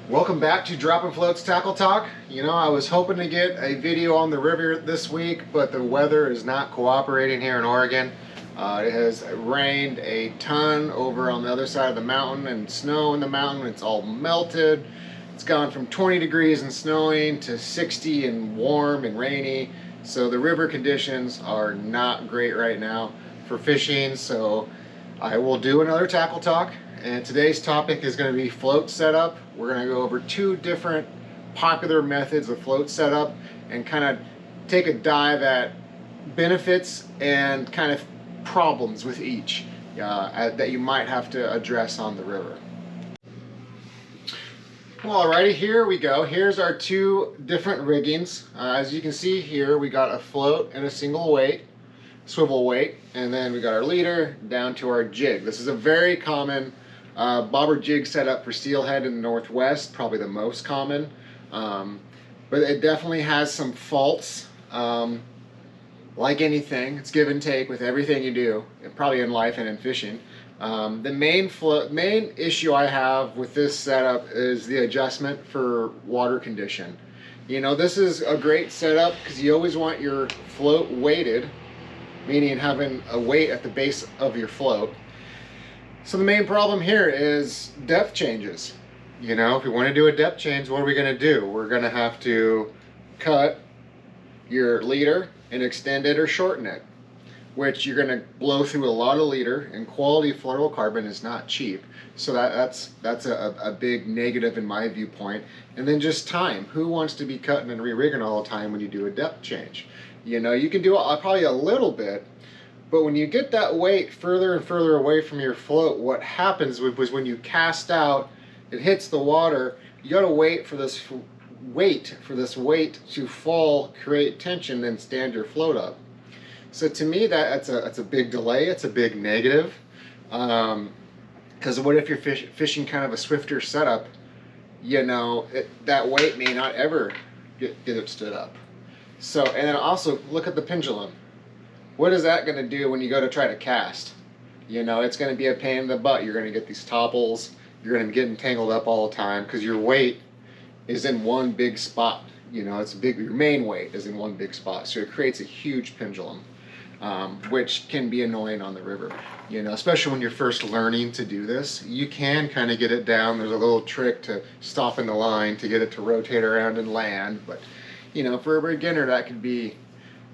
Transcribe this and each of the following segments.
Welcome back to Drop and Floats Tackle Talk. You know, I was hoping to get a video on the river this week, but the weather is not cooperating here in Oregon. It has rained a ton over on the other side of the mountain and snow in the mountain. It's all melted. It's gone from 20 degrees and snowing to 60 and warm and rainy. So the river conditions are not great right now for fishing. So I will do another tackle talk. And today's topic is going to be float setup. We're going to go over two different popular methods of float setup and kind of take a dive at benefits and kind of problems with each that you might have to address on the river. Well, alrighty, here we go. Here's our two different riggings. As you can see here, we got a float and a single weight, swivel weight, and then we got our leader down to our jig. This is a very common bobber jig setup for steelhead in the Northwest, probably the most common, but it definitely has some faults. Like anything, it's give and take with everything you do, probably in life and in fishing. The main issue I have with this setup is the adjustment for water condition. You know, this is a great setup because you always want your float weighted, meaning having a weight at the base of your float. So the main problem here is depth changes. You know, if we want to do a depth change, what are we going to do? We're going to have to cut your leader and extend it or shorten it, which you're going to blow through a lot of leader, and quality fluorocarbon is not cheap. So that's a big negative in my viewpoint. And then just time. Who wants to be cutting and re-rigging all the time when you do a depth change? You know, you can do probably a little bit, but when you get that weight further and further away from your float, what happens was when you cast out, it hits the water, you got to wait for this weight to fall, create tension, then stand your float up. So to me, that's a big delay. It's a big negative. Because what if you're fishing kind of a swifter setup? You know, that weight may not ever get it stood up. So, and then also look at the pendulum. What is that going to do when you go to try to cast? You know, it's going to be a pain in the butt. You're going to get these topples. You're going to be getting tangled up all the time because your weight is in one big spot. You know, it's big. Your main weight is in one big spot, so it creates a huge pendulum, which can be annoying on the river. You know, especially when you're first learning to do this, you can kind of get it down. There's a little trick to stopping the line to get it to rotate around and land, but you know, for a beginner, that could be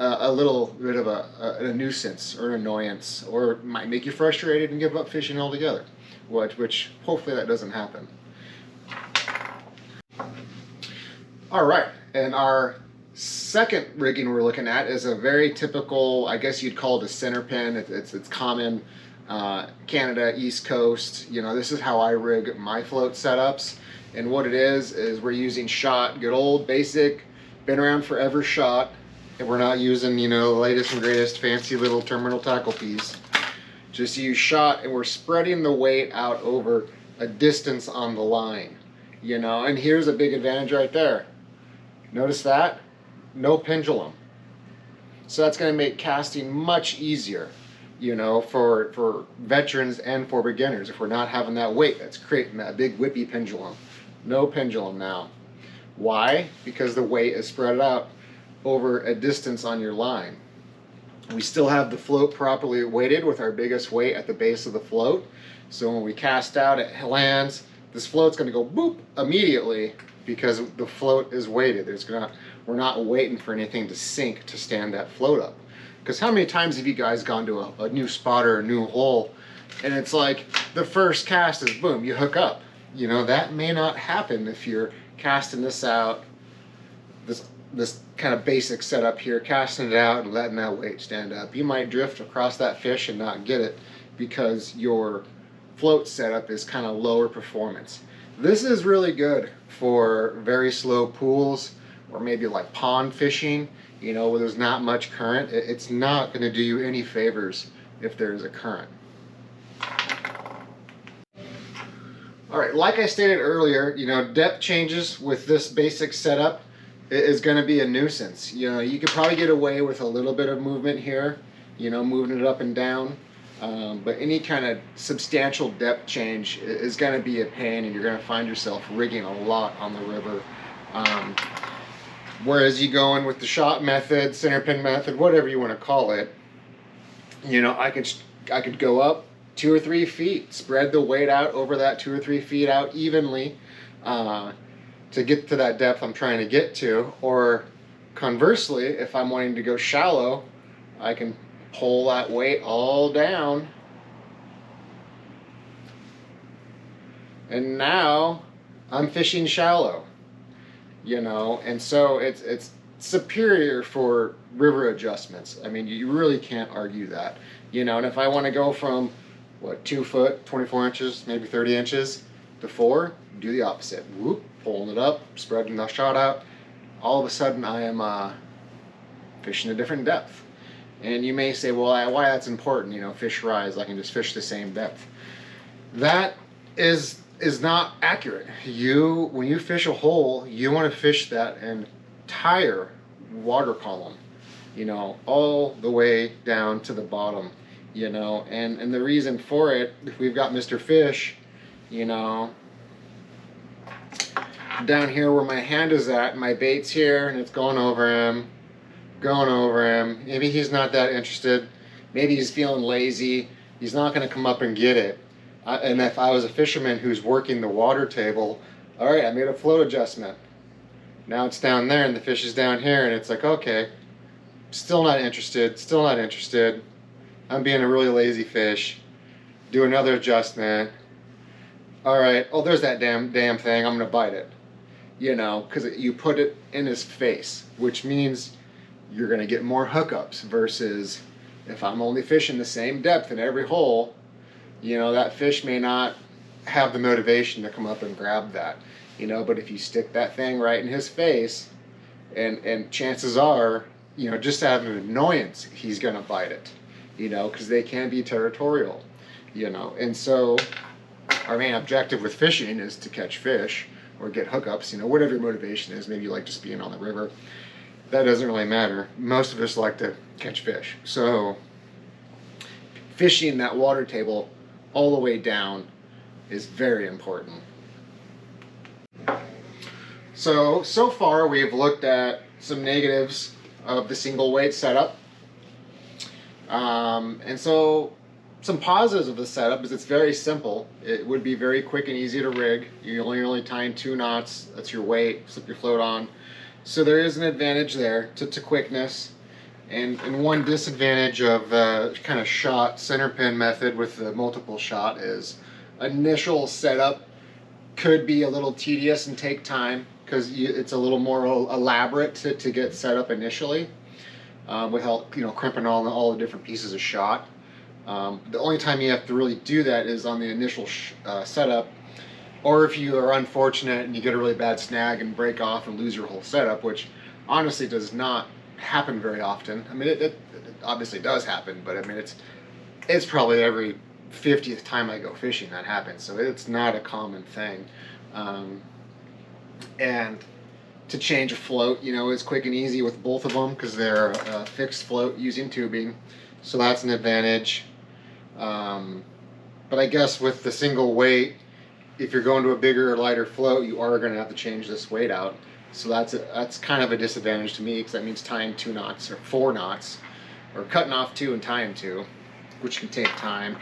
a little bit of a nuisance or an annoyance, or it might make you frustrated and give up fishing altogether, which hopefully that doesn't happen. All right, and our second rigging we're looking at is a very typical, I guess you'd call it a center pin. It's common, Canada, East Coast. You know, this is how I rig my float setups, and what it is we're using shot, good old basic, been around forever shot. And we're not using, you know, the latest and greatest fancy little terminal tackle piece. Just use shot, and we're spreading the weight out over a distance on the line. You know, and here's a big advantage right there. Notice that? No pendulum. So that's going to make casting much easier, you know, for veterans and for beginners. If we're not having that weight that's creating that big whippy pendulum. No pendulum now. Why? Because the weight is spread out over a distance on your line. We still have the float properly weighted with our biggest weight at the base of the float. So when we cast out, it lands. This float's going to go boop immediately because the float is weighted. We're not waiting for anything to sink to stand that float up. Because how many times have you guys gone to a new spot or a new hole, and it's like the first cast is boom, you hook up. You know, that may not happen if you're casting this out, this kind of basic setup here, casting it out and letting that weight stand up. You might drift across that fish and not get it because your float setup is kind of lower performance. This is really good for very slow pools or maybe like pond fishing, you know, where there's not much current. It's not going to do you any favors if there's a current. All right, like I stated earlier, you know, depth changes with this basic setup is going to be a nuisance. You know, you could probably get away with a little bit of movement here, you know, moving it up and down. But any kind of substantial depth change is going to be a pain, and you're going to find yourself rigging a lot on the river. Um, Whereas you go in with the shot method, center pin method, whatever you want to call it, I could go up 2 or 3 feet, spread the weight out over that 2 or 3 feet out evenly to get to that depth I'm trying to get to. Or conversely, if I'm wanting to go shallow, I can pull that weight all down, and now I'm fishing shallow. And so it's superior for river adjustments. I mean, you really can't argue that. And if I want to go from 2 foot, 24 inches, maybe 30 inches to 4, do the opposite. Whoop, pulling it up, spreading the shot out. All of a sudden, I am fishing a different depth. And you may say, well, why that's important? Fish rise. I can just fish the same depth. That is not accurate. When you fish a hole, you want to fish that entire water column, all the way down to the bottom, and the reason for it, if we've got Mr. Fish, down here where my hand is at, my bait's here, and it's going over him. Maybe he's not that interested. Maybe he's feeling lazy. He's not going to come up and get it. And if I was a fisherman who's working the water table, all right, I made a float adjustment. Now it's down there and the fish is down here, and it's like, okay, still not interested. I'm being a really lazy fish. Do another adjustment. All right, oh, there's that damn thing. I'm going to bite it. Because you put it in his face, which means you're going to get more hookups versus if I'm only fishing the same depth in every hole, that fish may not have the motivation to come up and grab that, but if you stick that thing right in his face, and chances are, just out of an annoyance, he's going to bite it, because they can be territorial, and so our main objective with fishing is to catch fish or get hookups, whatever your motivation is. Maybe you like just being on the river. That doesn't really matter. Most of us like to catch fish. So fishing that water table all the way down is very important. So far we've looked at some negatives of the single weight setup. And so some positives of the setup is it's very simple. It would be very quick and easy to rig. You're only tying 2 knots. That's your weight. Slip your float on. So there is an advantage there to quickness. And one disadvantage of the kind of shot center pin method with the multiple shot is initial setup could be a little tedious and take time because it's a little more elaborate to get set up initially with help, crimping all the different pieces of shot. The only time you have to really do that is on the initial setup, or if you are unfortunate and you get a really bad snag and break off and lose your whole setup, which honestly does not happen very often. I mean, it obviously does happen, but I mean, it's probably every 50th time I go fishing that happens, so it's not a common thing. And to change a float, is quick and easy with both of them because they're a fixed float using tubing, so that's an advantage. But I guess with the single weight, if you're going to a bigger or lighter float, you are going to have to change this weight out. So that's kind of a disadvantage to me because that means tying 2 knots or 4 knots, or cutting off 2 and tying 2, which can take time.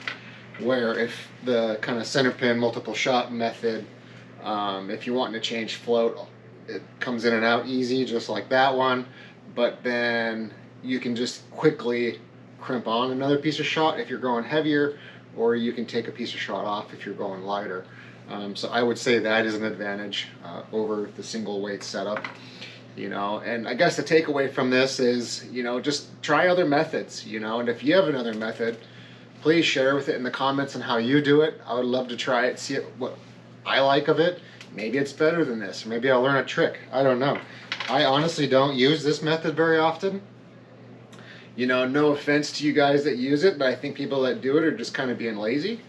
Where if the kind of center pin multiple shot method, if you're wanting to change float, it comes in and out easy, just like that one. But then you can just quickly crimp on another piece of shot if you're going heavier, or you can take a piece of shot off if you're going lighter. So I would say that is an advantage over the single weight setup. And I guess the takeaway from this is, just try other methods, and if you have another method, please share with it in the comments on how you do it. I would love to try it, see what I like of it. Maybe it's better than this, or maybe I'll learn a trick. I don't know. I honestly don't use this method very often. No offense to you guys that use it, but I think people that do it are just kind of being lazy.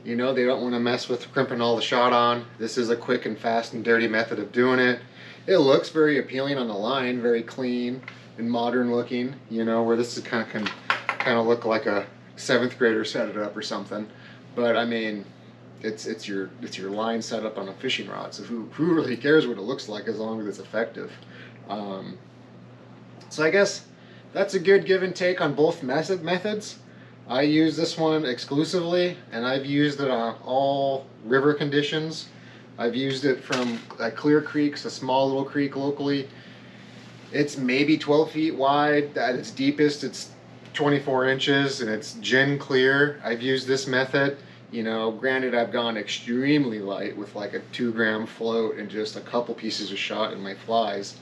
They don't want to mess with crimping all the shot on. This is a quick and fast and dirty method of doing it. It looks very appealing on the line, very clean and modern looking, where this is kind of look like a seventh grader set it up or something. But I mean, it's your line set up on a fishing rod. So who really cares what it looks like as long as it's effective? Um, so I guess that's a good give and take on both methods. I use this one exclusively, and I've used it on all river conditions. I've used it from Clear Creek's a small little creek locally. It's maybe 12 feet wide. At its deepest, it's 24 inches, and it's gin clear. I've used this method. You know, granted, I've gone extremely light with like a 2-gram float and just a couple pieces of shot in my flies.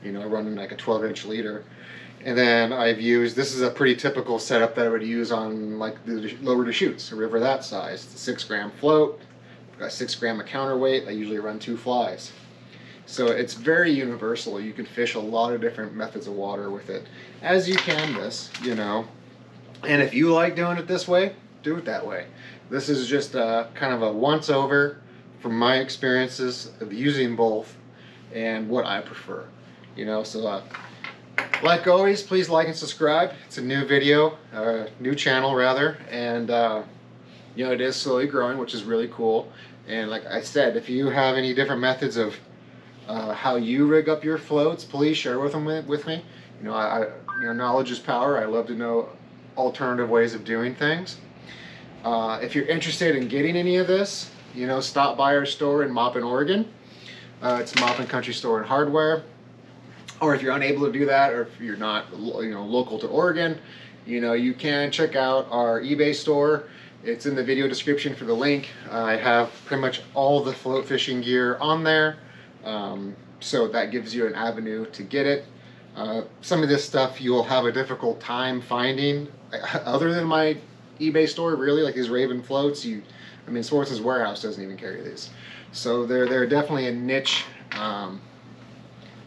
You know, running like a 12-inch leader. And then I've used, this is a pretty typical setup that I would use on like the lower Deschutes, a river that size. It's a 6-gram float, I've got 6 gram of counterweight. I usually run 2 flies. So it's very universal. You can fish a lot of different methods of water with it, as you can this, you know. And if you like doing it this way, do it that way. This is just kind of a once over from my experiences of using both and what I prefer. You know, so like always, please like and subscribe. It's a new video, new channel rather, and you know, it is slowly growing, which is really cool. And like I said, if you have any different methods of how you rig up your floats, please share with me. You know, you know, knowledge is power. I love to know alternative ways of doing things. If you're interested in getting any of this, you know, stop by our store in Maupin, Oregon. It's Maupin Country Store and Hardware. Or if you're unable to do that, or if you're not, you know, local to Oregon, you know, you can check out our eBay store. It's in the video description for the link. I have pretty much all the float fishing gear on there, so that gives you an avenue to get it. Some of this stuff you'll have a difficult time finding, other than my eBay store. Really, like these Raven floats, I mean, Sportsman's Warehouse doesn't even carry these, so they're definitely a niche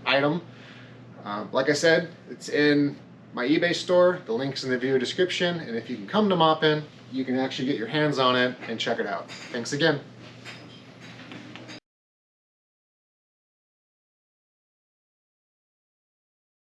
item. Like I said, it's in my eBay store. The link's in the video description, and if you can come to Maupin, you can actually get your hands on it and check it out. Thanks again.